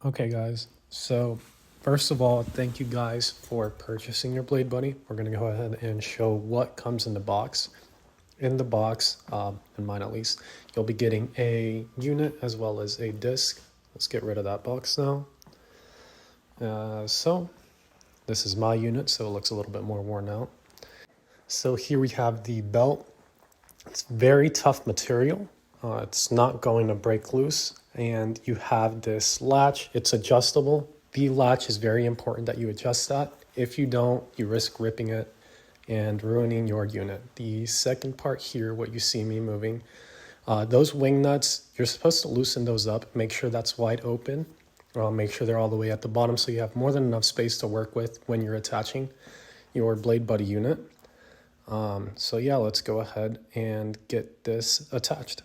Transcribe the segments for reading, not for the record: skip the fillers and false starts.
Okay, guys. So, first of all, thank you guys for purchasing your Blade Buddy. We're going to go ahead and show what comes in the box. In the box, in mine at least, you'll be getting a unit as well as a disc. Let's get rid of that box now. So, this is my unit, so it looks a little bit more worn out. So, here we have the belt. It's very tough material. It's not going to break loose. And you have this latch. It's adjustable. The latch is very important that you adjust that. If you don't, you risk ripping it and ruining your unit. The second part here, what you see me moving, those wing nuts, you're supposed to loosen those up. Make sure that's wide open. Make sure they're all the way at the bottom so you have more than enough space to work with when you're attaching your Blade Buddy unit. So yeah, let's go ahead and get this attached.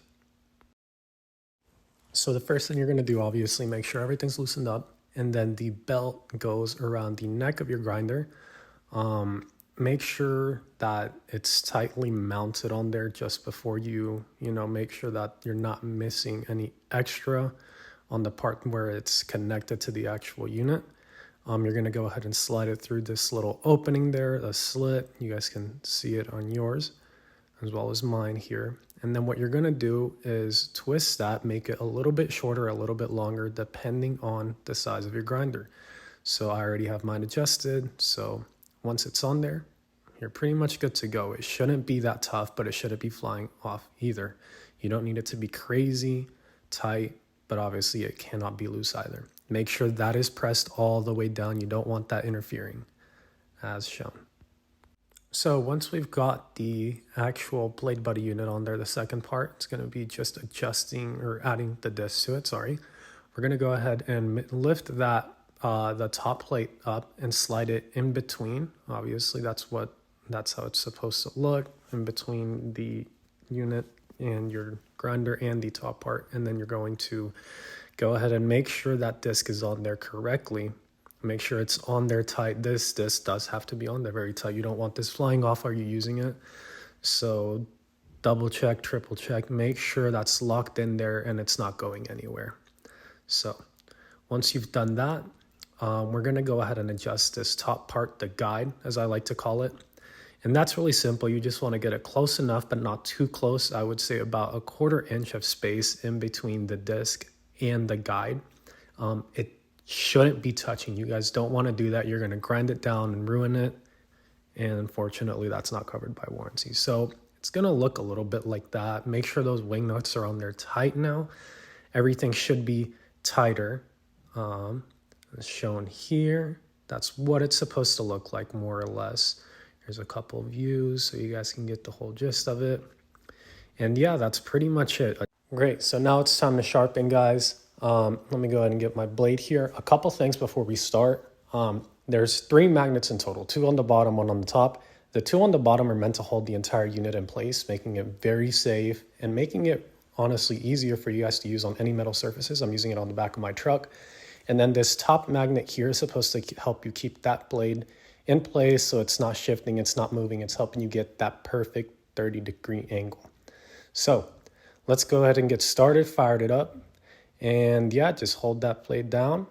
So the first thing you're going to do, obviously, make sure everything's loosened up, and then the belt goes around the neck of your grinder. Make sure that it's tightly mounted on there just before you make sure that you're not missing any extra on the part where it's connected to the actual unit. You're going to go ahead and slide it through this little opening there, a slit. You guys can see it on yours as well as mine here. And then what you're going to do is twist that, make it a little bit shorter, a little bit longer, depending on the size of your grinder. So I already have mine adjusted. So once it's on there, you're pretty much good to go. It shouldn't be that tough, but it shouldn't be flying off either. You don't need it to be crazy tight, but obviously it cannot be loose either. Make sure that is pressed all the way down. You don't want that interfering, as shown. So once we've got the actual Blade Buddy unit on there, the second part, it's going to be just adjusting or adding the disc to it, sorry. We're going to go ahead and lift that, the top plate up and slide it in between. Obviously, that's how it's supposed to look, in between the unit and your grinder and the top part. And then you're going to go ahead and make sure that disc is on there correctly. Make sure it's on there tight. This does have to be on there very tight. You don't want this flying off while you're using it. So double check, triple check, make sure that's locked in there and it's not going anywhere. So once you've done that, we're gonna go ahead and adjust this top part, the guide, as I like to call it. And that's really simple. You just wanna get it close enough, but not too close. I would say about a 1/4 inch of space in between the disc and the guide. It shouldn't be touching. You guys don't want to do that. You're going to grind it down and ruin it. And unfortunately, that's not covered by warranty. So it's going to look a little bit like that. Make sure those wing nuts are on there tight now. Everything should be tighter. As shown here, that's what it's supposed to look like, more or less. Here's a couple of views so you guys can get the whole gist of it. And yeah, that's pretty much it. Great. So now it's time to sharpen, guys. Let me go ahead and get my blade here. A couple things before we start. There's 3 magnets in total, 2 on the bottom, 1 on the top. The 2 on the bottom are meant to hold the entire unit in place, making it very safe and making it honestly easier for you guys to use on any metal surfaces. I'm using it on the back of my truck. And then this top magnet here is supposed to help you keep that blade in place so it's not shifting, it's not moving, it's helping you get that perfect 30-degree angle. So let's go ahead and get started, fired it up. And yeah, just hold that blade down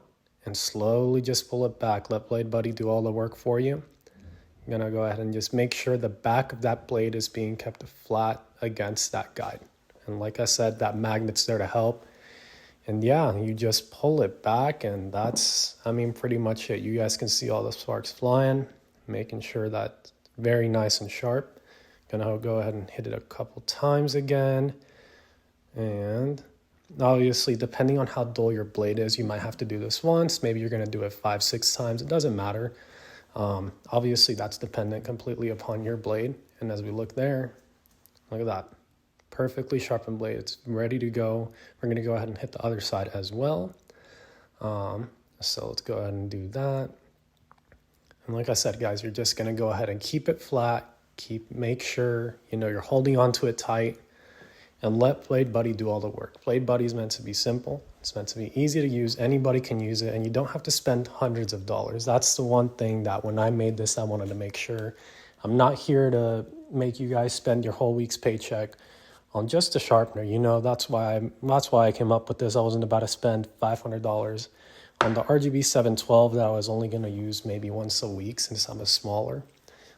and slowly just pull it back. Let Blade Buddy do all the work for you. I'm gonna go ahead and just make sure the back of that blade is being kept flat against that guide. And like I said, that magnet's there to help. And yeah, you just pull it back and that's, pretty much it. You guys can see all the sparks flying, making sure that's very nice and sharp. Gonna go ahead and hit it a couple times again. And obviously, depending on how dull your blade is, you might have to do this once. Maybe you're going to do it 5-6 times. It doesn't matter. Obviously, that's dependent completely upon your blade. And as we look there, look at that. Perfectly sharpened blade. It's ready to go. We're going to go ahead and hit the other side as well. So let's go ahead and do that. And like I said, guys, you're just going to go ahead and keep it flat. Make sure, you're holding onto it tight. And let Blade Buddy do all the work. Blade Buddy is meant to be simple. It's meant to be easy to use. Anybody can use it, and you don't have to spend hundreds of dollars. That's the one thing that when I made this, I wanted to make sure. I'm not here to make you guys spend your whole week's paycheck on just a sharpener. That's why I came up with this. I wasn't about to spend $500 On the RGB 712, that I was only going to use maybe once a week since I'm a smaller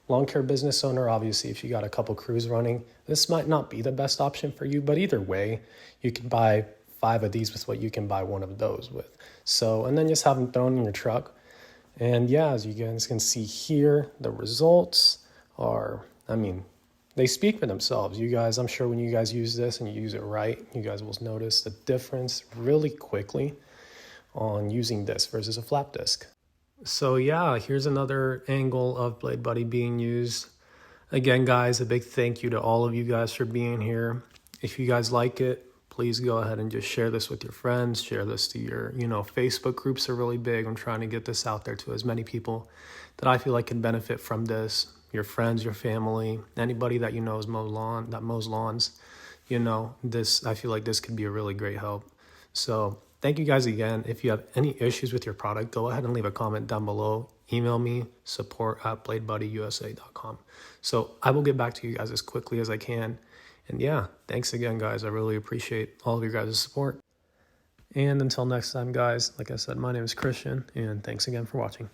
lawn care business owner. Obviously, if you got a couple crews running, this might not be the best option for you, but either way, you can buy 5 of these with what you can buy 1 of those with. So, and then just have them thrown in your truck. And yeah, as you guys can see here, the results are, I mean, they speak for themselves. You guys, I'm sure when you guys use this and you use it right, you guys will notice the difference really quickly on using this versus a flap disc. So yeah, here's another angle of Blade Buddy being used. Again, guys, a big thank you to all of you guys for being here. If you guys like it, please go ahead and just share this with your friends, share this to your, Facebook groups are really big. I'm trying to get this out there to as many people that I feel like can benefit from this. Your friends, your family, anybody that mows lawns, this, I feel like this could be a really great help. So thank you guys again. If you have any issues with your product, go ahead and leave a comment down below. Email me, support@bladebuddyusa.com. So I will get back to you guys as quickly as I can. And yeah, thanks again, guys. I really appreciate all of your guys' support. And until next time, guys, like I said, my name is Christian, and thanks again for watching.